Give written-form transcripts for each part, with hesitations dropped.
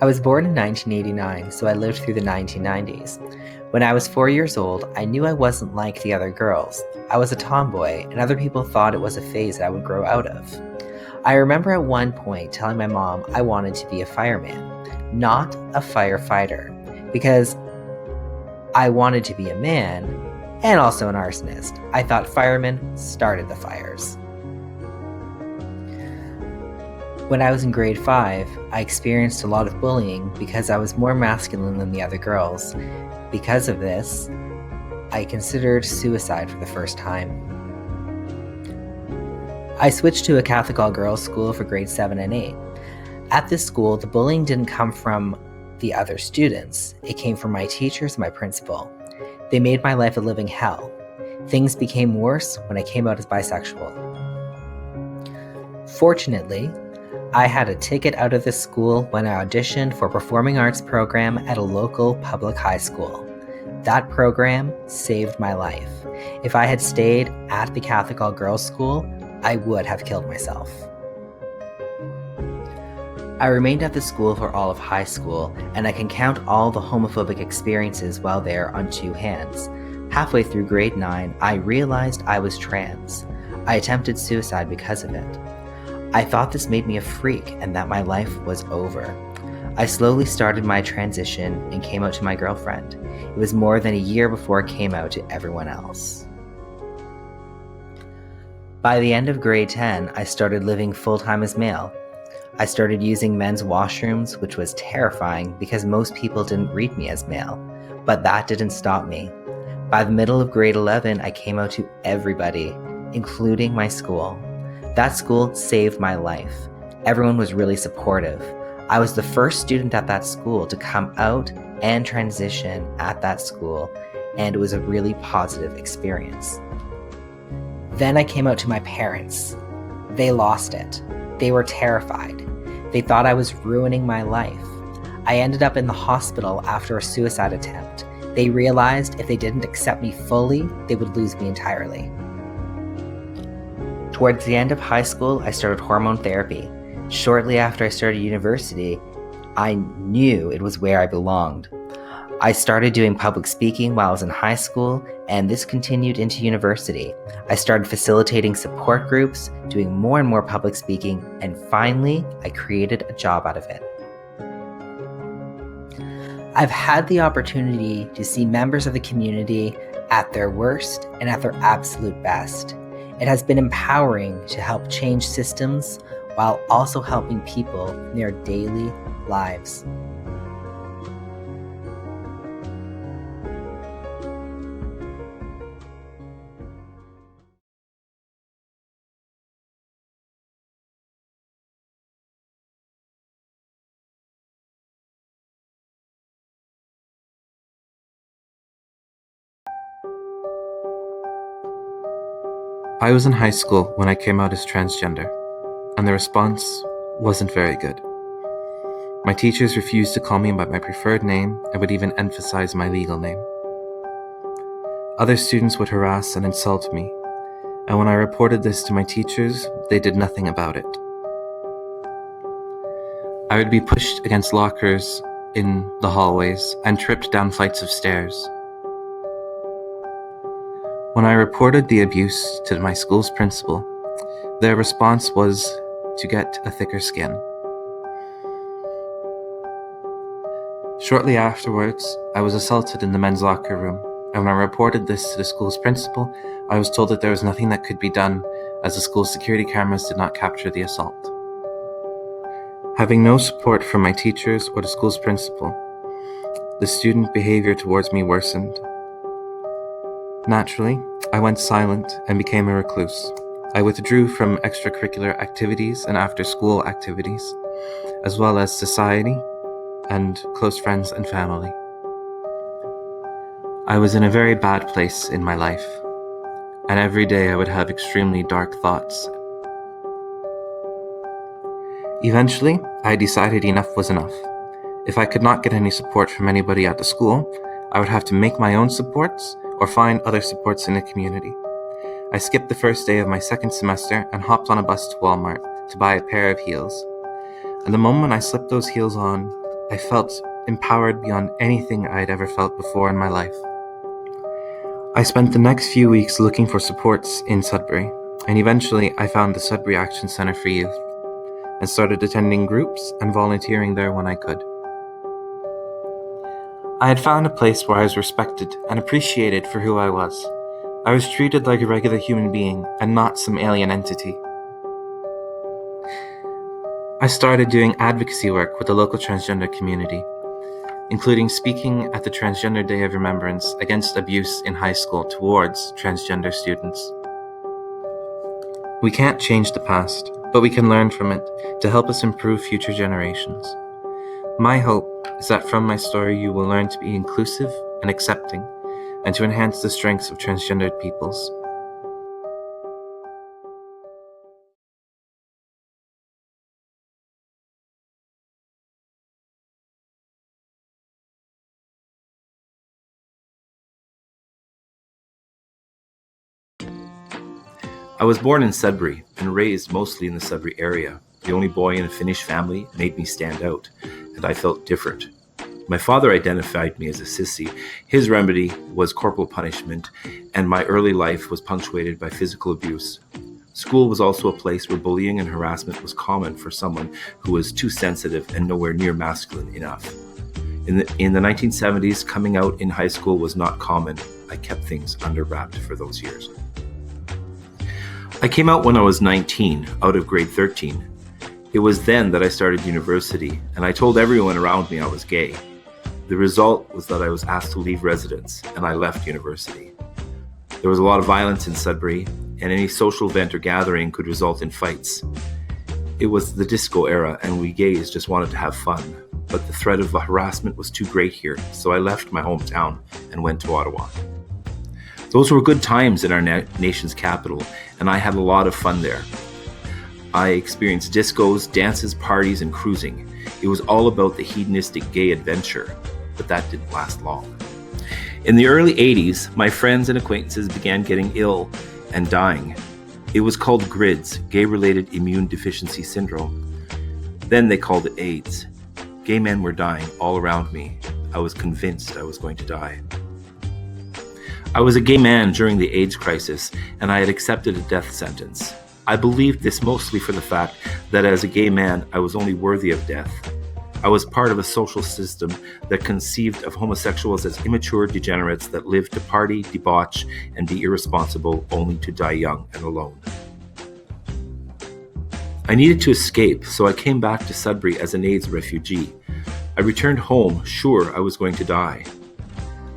I was born in 1989, so I lived through the 1990s. When I was 4 years old, I knew I wasn't like the other girls. I was a tomboy, and other people thought it was a phase that I would grow out of. I remember at one point telling my mom I wanted to be a fireman, not a firefighter, because I wanted to be a man and also an arsonist. I thought firemen started the fires. When I was in grade 5, I experienced a lot of bullying because I was more masculine than the other girls. Because of this, I considered suicide for the first time. I switched to a Catholic all-girls school for grades 7 and 8. At this school, the bullying didn't come from the other students. It came from my teachers and my principal. They made my life a living hell. Things became worse when I came out as bisexual. Fortunately, I had a ticket out of this school when I auditioned for a performing arts program at a local public high school. That program saved my life. If I had stayed at the Catholic all-girls school, I would have killed myself. I remained at the school for all of high school, and I can count all the homophobic experiences while there on 2 hands. Halfway through grade 9, I realized I was trans. I attempted suicide because of it. I thought this made me a freak and that my life was over. I slowly started my transition and came out to my girlfriend. It was more than a year before it came out to everyone else. By the end of grade 10, I started living full-time as male. I started using men's washrooms, which was terrifying because most people didn't read me as male, but that didn't stop me. By the middle of grade 11, I came out to everybody, including my school. That school saved my life. Everyone was really supportive. I was the first student at that school to come out and transition at that school, and it was a really positive experience. Then I came out to my parents. They lost it. They were terrified. They thought I was ruining my life. I ended up in the hospital after a suicide attempt. They realized if they didn't accept me fully, they would lose me entirely. Towards the end of high school, I started hormone therapy. Shortly after I started university, I knew it was where I belonged. I started doing public speaking while I was in high school, and this continued into university. I started facilitating support groups, doing more and more public speaking, and finally, I created a job out of it. I've had the opportunity to see members of the community at their worst and at their absolute best. It has been empowering to help change systems while also helping people in their daily lives. I was in high school when I came out as transgender, and the response wasn't very good. My teachers refused to call me by my preferred name and would even emphasize my legal name. Other students would harass and insult me, and when I reported this to my teachers, they did nothing about it. I would be pushed against lockers in the hallways and tripped down flights of stairs. When I reported the abuse to my school's principal, their response was to get a thicker skin. Shortly afterwards, I was assaulted in the men's locker room, and when I reported this to the school's principal, I was told that there was nothing that could be done as the school's security cameras did not capture the assault. Having no support from my teachers or the school's principal, the student behavior towards me worsened. Naturally, I went silent and became a recluse. I withdrew from extracurricular activities and after-school activities, as well as society and close friends and family. I was in a very bad place in my life, and every day I would have extremely dark thoughts. Eventually, I decided enough was enough. If I could not get any support from anybody at the school, I would have to make my own supports or find other supports in the community. I skipped the first day of my second semester and hopped on a bus to Walmart to buy a pair of heels. And the moment I slipped those heels on, I felt empowered beyond anything I had ever felt before in my life. I spent the next few weeks looking for supports in Sudbury, and eventually I found the Sudbury Action Centre for Youth and started attending groups and volunteering there when I could. I had found a place where I was respected and appreciated for who I was. I was treated like a regular human being and not some alien entity. I started doing advocacy work with the local transgender community, including speaking at the Transgender Day of Remembrance against abuse in high school towards transgender students. We can't change the past, but we can learn from it to help us improve future generations. My hope is that from my story you will learn to be inclusive and accepting, and to enhance the strengths of transgendered peoples. I was born in Sudbury and raised mostly in the Sudbury area. The only boy in a Finnish family made me stand out, and I felt different. My father identified me as a sissy. His remedy was corporal punishment, and my early life was punctuated by physical abuse. School was also a place where bullying and harassment was common for someone who was too sensitive and nowhere near masculine enough. In the 1970s, coming out in high school was not common. I kept things under wrapped for those years. I came out when I was 19, out of grade 13. It was then that I started university, and I told everyone around me I was gay. The result was that I was asked to leave residence, and I left university. There was a lot of violence in Sudbury, and any social event or gathering could result in fights. It was the disco era, and we gays just wanted to have fun, but the threat of harassment was too great here, so I left my hometown and went to Ottawa. Those were good times in our nation's capital, and I had a lot of fun there. I experienced discos, dances, parties, and cruising. It was all about the hedonistic gay adventure, but that didn't last long. In the early 80s, my friends and acquaintances began getting ill and dying. It was called GRIDS, Gay-Related Immune Deficiency Syndrome. Then they called it AIDS. Gay men were dying all around me. I was convinced I was going to die. I was a gay man during the AIDS crisis, and I had accepted a death sentence. I believed this mostly for the fact that as a gay man, I was only worthy of death. I was part of a social system that conceived of homosexuals as immature degenerates that lived to party, debauch, and be irresponsible only to die young and alone. I needed to escape, so I came back to Sudbury as an AIDS refugee. I returned home, sure I was going to die.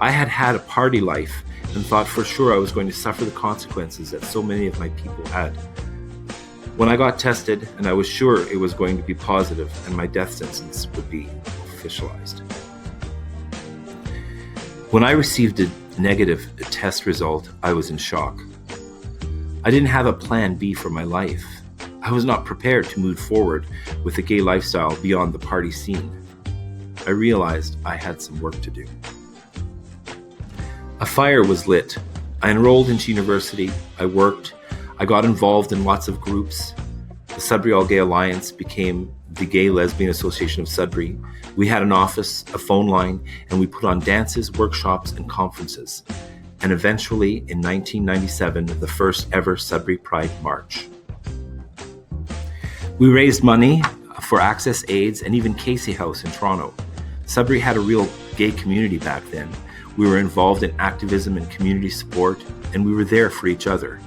I had had a party life and thought for sure I was going to suffer the consequences that so many of my people had. When I got tested, and I was sure it was going to be positive and my death sentence would be officialized. When I received a negative test result, I was in shock. I didn't have a plan B for my life. I was not prepared to move forward with a gay lifestyle beyond the party scene. I realized I had some work to do. A fire was lit. I enrolled into university. I worked. I got involved in lots of groups. The Sudbury All Gay Alliance became the Gay Lesbian Association of Sudbury. We had an office, a phone line, and we put on dances, workshops, and conferences. And eventually, in 1997, the first ever Sudbury Pride March. We raised money for Access AIDS and even Casey House in Toronto. Sudbury had a real gay community back then. We were involved in activism and community support, and we were there for each other.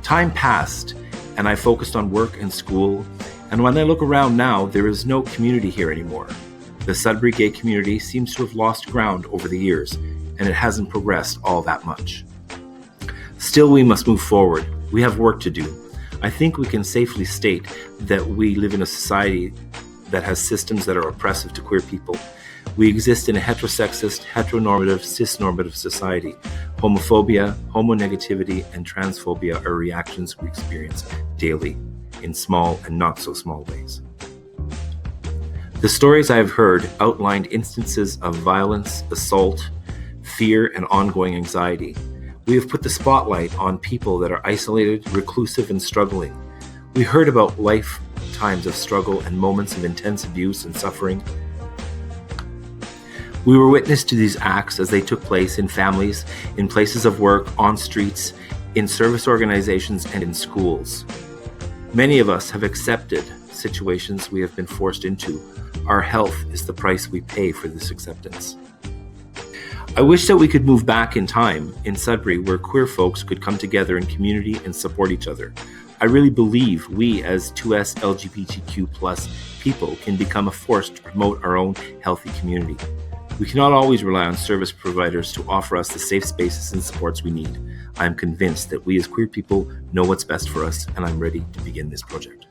Time passed, and I focused on work and school, and when I look around now, there is no community here anymore. The Sudbury gay community seems to have lost ground over the years, and it hasn't progressed all that much. Still, we must move forward. We have work to do. I think we can safely state that we live in a society that has systems that are oppressive to queer people. We exist in a heterosexist, heteronormative, cisnormative society. Homophobia, homonegativity, and transphobia are reactions we experience daily in small and not so small ways. The stories I have heard outlined instances of violence, assault, fear, and ongoing anxiety. We have put the spotlight on people that are isolated, reclusive, and struggling. We heard about lifetimes of struggle and moments of intense abuse and suffering. We were witness to these acts as they took place in families, in places of work, on streets, in service organizations, and in schools. Many of us have accepted situations we have been forced into. Our health is the price we pay for this acceptance. I wish that we could move back in time in Sudbury where queer folks could come together in community and support each other. I really believe we as 2S LGBTQ+ people can become a force to promote our own healthy community. We cannot always rely on service providers to offer us the safe spaces and supports we need. I am convinced that we as queer people know what's best for us, and I'm ready to begin this project.